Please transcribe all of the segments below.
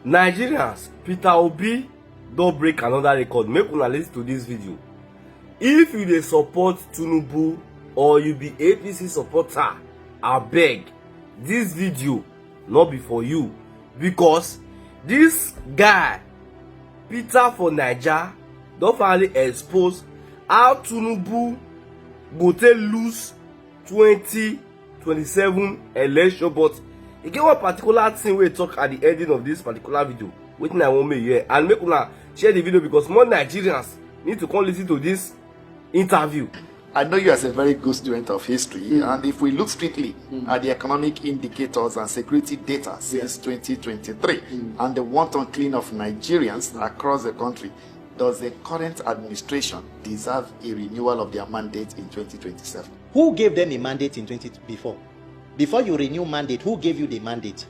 Nigerians, Peter Obi don't break another record. Make una listen to this video. If you dey support Tinubu or you be APC supporter, abeg, this video not be for you, because this guy Peter for Naija don finally expose how Tinubu go take lose 2027 election. But e get one particular thing wey talk at the ending of this particular video, wetin I wan make you hear, and make una share the video because more Nigerians need to come listen to this interview. I know you as a very good student of history, and if we look strictly at the economic indicators and security data since 2023 and the wanton clean of Nigerians across the country, does the current administration deserve a renewal of their mandate in 2027? Who gave them a mandate in before you renew mandate? Who gave you the mandate?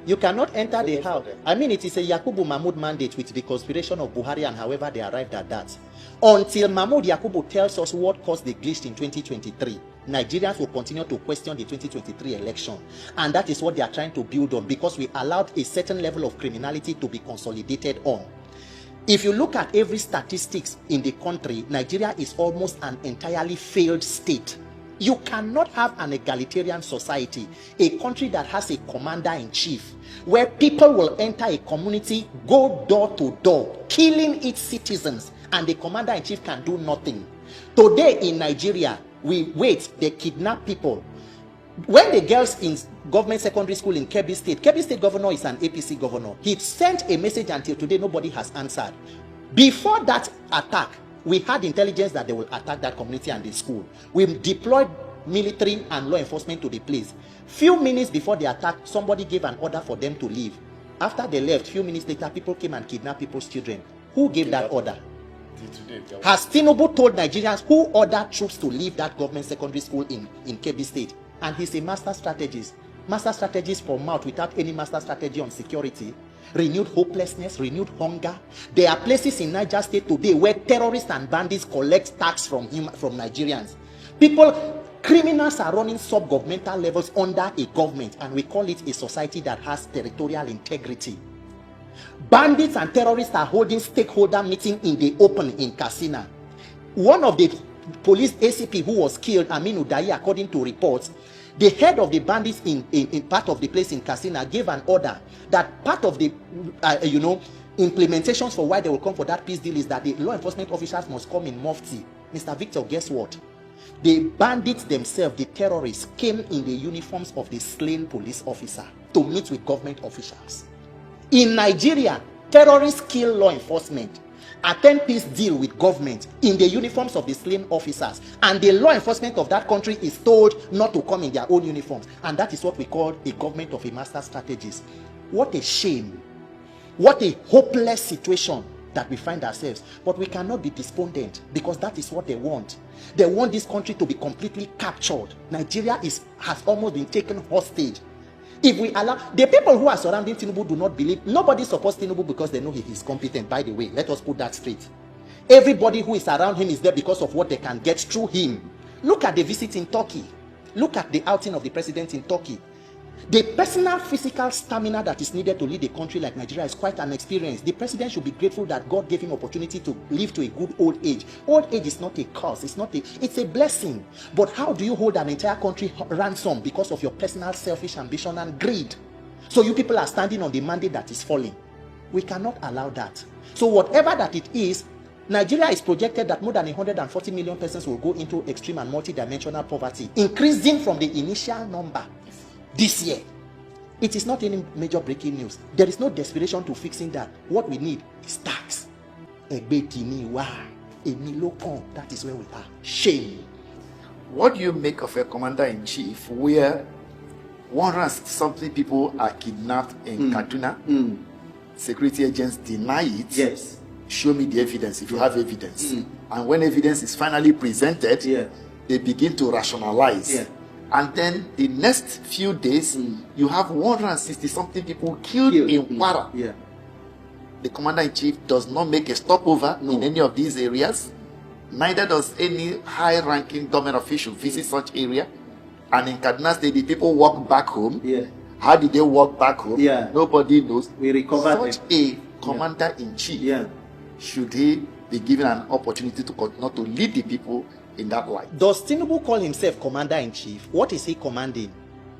You cannot enter the house. I mean, it is a Yakubu Mahmoud mandate with the conspiration of Buhari and however they arrived at that. Until Mahmoud Yakubu tells us what caused the glitch in 2023, Nigerians will continue to question the 2023 election. And that is what they are trying to build on, because we allowed a certain level of criminality to be consolidated on. If you look at every statistics in the country, Nigeria is almost an entirely failed state. You cannot have an egalitarian society, a country that has a commander-in-chief, where people will enter a community, go door to door, killing its citizens, and the commander-in-chief can do nothing. Today in Nigeria, they kidnap people. When the girls in government secondary school in Kebbi State governor is an APC governor. He sent a message until today, nobody has answered. Before that attack, we had intelligence that they will attack that community and the school. We deployed military and law enforcement to the place. Few minutes before the attack, somebody gave an order for them to leave. After they left, few minutes later, people came and kidnapped people's children. Who gave that order? Has Tinubu told Nigerians who ordered troops to leave that government secondary school in Kebbi State? And he's a master strategist. Master strategist for mouth without any master strategy on security. Renewed hopelessness, renewed hunger. There are places in Niger State today where terrorists and bandits collect tax from Nigerians. Criminals are running sub-governmental levels under a government, and we call it a society that has territorial integrity. Bandits and terrorists are holding stakeholder meeting in the open in Katsina. One of the police ACP who was killed, Aminu Dayi, according to reports, the head of the bandits in part of the place in Katsina gave an order that part of the implementations for why they will come for that peace deal is that the law enforcement officers must come in mufti. Mr. Victor, guess what? The bandits themselves, the terrorists, came in the uniforms of the slain police officer to meet with government officials. In Nigeria, terrorists kill law enforcement, attend peace deal with government in the uniforms of the slain officers, and the law enforcement of that country is told not to come in their own uniforms. And that is what we call a government of a master strategist. What a shame. What a hopeless situation that we find ourselves. But we cannot be despondent, because that is what they want. They want this country to be completely captured. Nigeria has almost been taken hostage. If we allow, the people who are surrounding Tinubu do not believe, nobody supports Tinubu because they know he is competent, by the way. Let us put that straight. Everybody who is around him is there because of what they can get through him. Look at the visit in Turkey. Look at the outing of the president in Turkey. The personal physical stamina that is needed to lead a country like Nigeria is quite an experience. The president should be grateful that God gave him opportunity to live to a good old age. Old age is not a curse. It's a blessing. But how do you hold an entire country ransom because of your personal selfish ambition and greed? So you people are standing on the mandate that is falling. We cannot allow that. So whatever that it is, Nigeria is projected that more than 140 million persons will go into extreme and multidimensional poverty, increasing from the initial number this year. It is not any major breaking news. There is no desperation to fixing that. What we need is tax. That is where we are. Shame. What do you make of a commander-in-chief where 160-something people are kidnapped in Kaduna? Security agents deny it. Yes. Show me the evidence if you have evidence. And when evidence is finally presented, they begin to rationalize. And then the next few days, you have 160-something people killed in Kwara. The commander-in-chief does not make a stopover in any of these areas. Neither does any high-ranking government official visit such area. And in Kaduna State, the people walk back home. How did they walk back home? Yeah. Nobody knows. We recovered Such a commander-in-chief, should he be given an opportunity to continue to lead the people in that light? Does Tinubu call himself commander-in-chief? What is he commanding?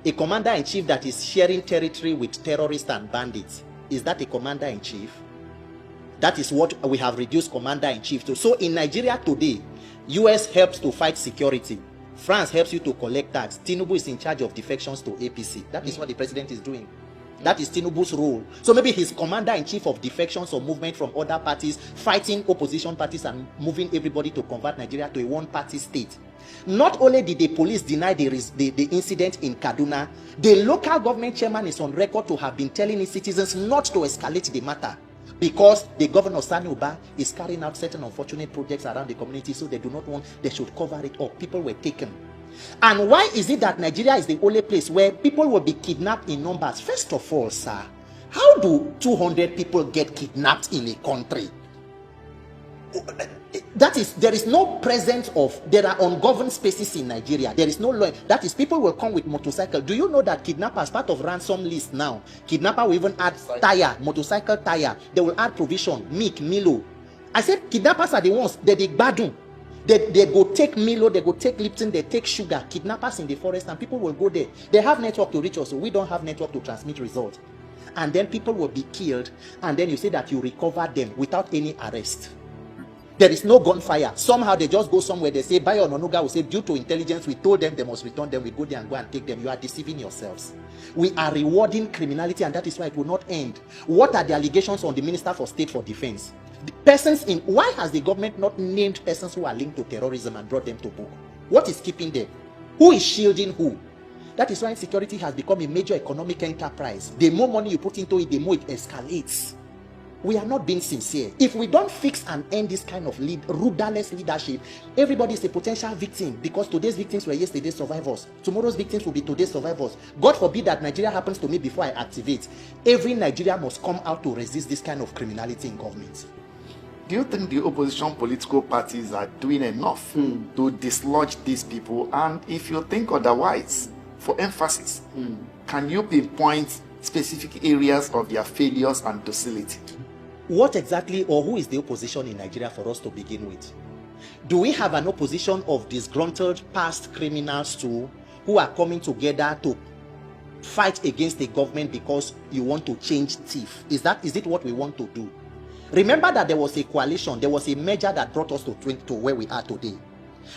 A commander-in-chief that is sharing territory with terrorists and bandits. Is that a commander-in-chief? That is what we have reduced commander-in-chief to. So in Nigeria today, US helps to fight security. France helps you to collect tax. Tinubu is in charge of defections to APC. That is what the president is doing. That is Tinubu's role. So maybe he's commander-in-chief of defections or movement from other parties, fighting opposition parties and moving everybody to convert Nigeria to a one-party state. Not only did the police deny the incident in Kaduna, the local government chairman is on record to have been telling his citizens not to escalate the matter because the governor Sani Uba is carrying out certain unfortunate projects around the community, so they do not want, they should cover it up. People were taken. And why is it that Nigeria is the only place where people will be kidnapped in numbers? First of all, sir, how do 200 people get kidnapped in a country? That is, there is no presence of, there are ungoverned spaces in Nigeria. There is no law. That is, people will come with motorcycle. Do you know that kidnappers, part of ransom list now, kidnapper will even add tire, motorcycle tire. They will add provision, milk, Milo. I said kidnappers are the ones, they're the badun. They go take Milo, they go take Lipton, they take sugar, kidnappers in the forest, and people will go there. They have network to reach us, so we don't have network to transmit results. And then people will be killed, and then you say that you recover them without any arrest. There is no gunfire. Somehow they just go somewhere. They say, Bayo Ononuga will say, due to intelligence, we told them they must return them. We go there and go and take them. You are deceiving yourselves. We are rewarding criminality, and that is why it will not end. What are the allegations on the Minister for State for Defense? The persons in, why has the government not named persons who are linked to terrorism and brought them to book? What is keeping them? Who is shielding who? That is why security has become a major economic enterprise. The more money you put into it, the more it escalates. We are not being sincere. If we don't fix and end this kind of rudderless leadership, everybody is a potential victim, because today's victims were yesterday's survivors. Tomorrow's victims will be today's survivors. God forbid that Nigeria happens to me before I activate. Every Nigerian must come out to resist this kind of criminality in government. Do you think the opposition political parties are doing enough to dislodge these people? And if you think otherwise, for emphasis, can you pinpoint specific areas of their failures and docility? What exactly, or who is the opposition in Nigeria for us to begin with? Do we have an opposition of disgruntled past criminals too, who are coming together to fight against the government because you want to change thief? Is it what we want to do? Remember that there was a coalition, there was a merger that brought us to where we are today.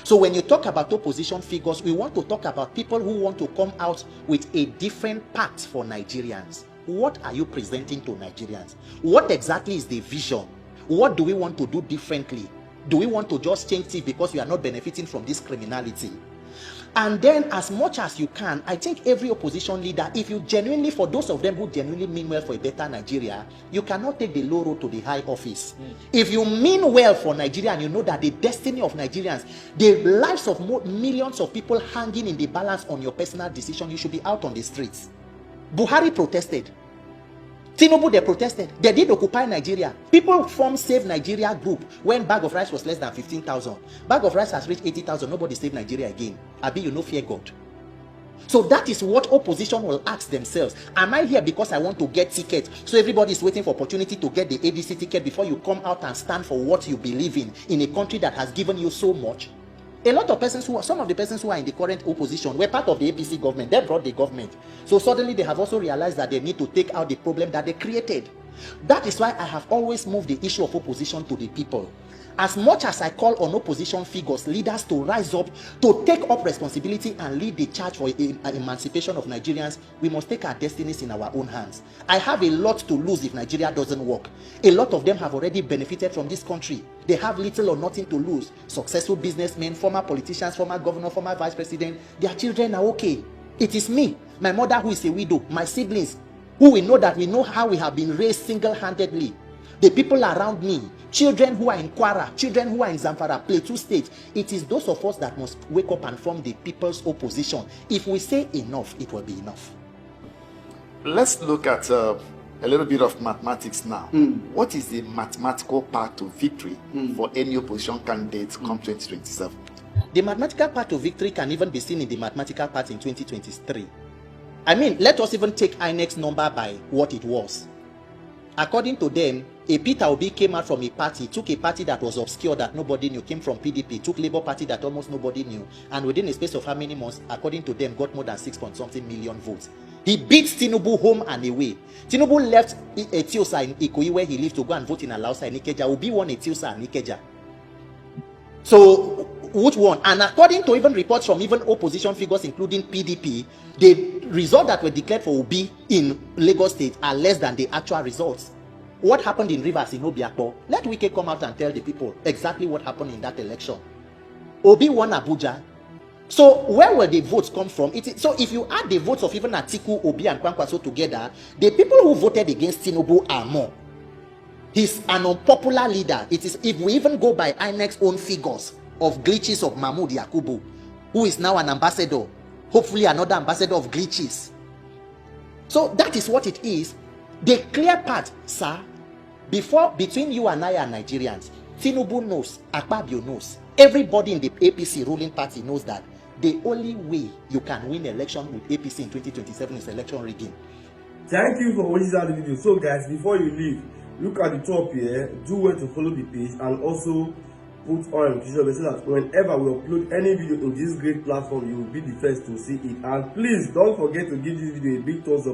So when you talk about opposition figures, we want to talk about people who want to come out with a different path for Nigerians. What are you presenting to Nigerians? What exactly is the vision? What do we want to do differently? Do we want to just change it because we are not benefiting from this criminality? And then, as much as you can, I think every opposition leader, if you genuinely, for those of them who genuinely mean well for a better Nigeria, you cannot take the low road to the high office. If you mean well for Nigeria and you know that the destiny of Nigerians, the lives of millions of people hanging in the balance on your personal decision, you should be out on the streets. Buhari protested. Tinubu, they protested. They did occupy Nigeria. People formed Save Nigeria group when bag of rice was less than 15,000. Bag of rice has reached 80,000. Nobody saved Nigeria again. Abi, you know, fear God. So that is what opposition will ask themselves. Am I here because I want to get tickets? So everybody is waiting for opportunity to get the ADC ticket before you come out and stand for what you believe in a country that has given you so much. A lot of persons some of the persons who are in the current opposition were part of the APC government. They brought the government. So suddenly they have also realized that they need to take out the problem that they created. That is why I have always moved the issue of opposition to the people. As much as I call on opposition figures, leaders to rise up, to take up responsibility and lead the charge for emancipation of Nigerians, we must take our destinies in our own hands. I have a lot to lose if Nigeria doesn't work. A lot of them have already benefited from this country. They have little or nothing to lose. Successful businessmen, former politicians, former governor, former vice president, their children are okay. It is me, my mother who is a widow, my siblings, who we know how we have been raised single-handedly. The people around me, children who are in Kwara, children who are in Zamfara, Plateau State, it is those of us that must wake up and form the people's opposition. If we say enough, it will be enough. Let's look at a little bit of mathematics now. What is the mathematical path to victory for any opposition candidate come 2027? The mathematical path to victory can even be seen in the mathematical path in 2023. I mean, let us even take INEC's number by what it was. According to them, a Peter Obi came out from a party, took a party that was obscure, that nobody knew, came from PDP, took Labour Party that almost nobody knew, and within a space of how many months, according to them, got more than 6-point-something million votes. He beat Tinubu home and away. Tinubu left Etiosa in Ikoyi, where he lived, to go and vote in Alausa in Ikeja. Obi won Etiosa and Ikeja. So, which one? And according to even reports from even opposition figures, including PDP, the results that were declared for Obi in Lagos State are less than the actual results. What happened in Rivers, in Obiakpo? Let Wike come out and tell the people exactly what happened in that election. Obi won Abuja. So where will the votes come from? So if you add the votes of even Atiku, Obi, and Kwankwaso together, the people who voted against Tinubu are more. He's an unpopular leader. It is, if we even go by INEC's own figures of glitches of Mahmoud Yakubu, who is now an ambassador, hopefully another ambassador of glitches. So that is what it is. The clear part, sir, between you and I and Nigerians, Tinubu knows, Akpabio knows, everybody in the APC ruling party knows that the only way you can win election with APC in 2027 is election rigging. Thank you for watching that video. So guys, before you leave, look at the top here, do well to follow the page and also put on notification so that whenever we upload any video in this great platform, you will be the first to see it. And please don't forget to give this video a big thumbs up.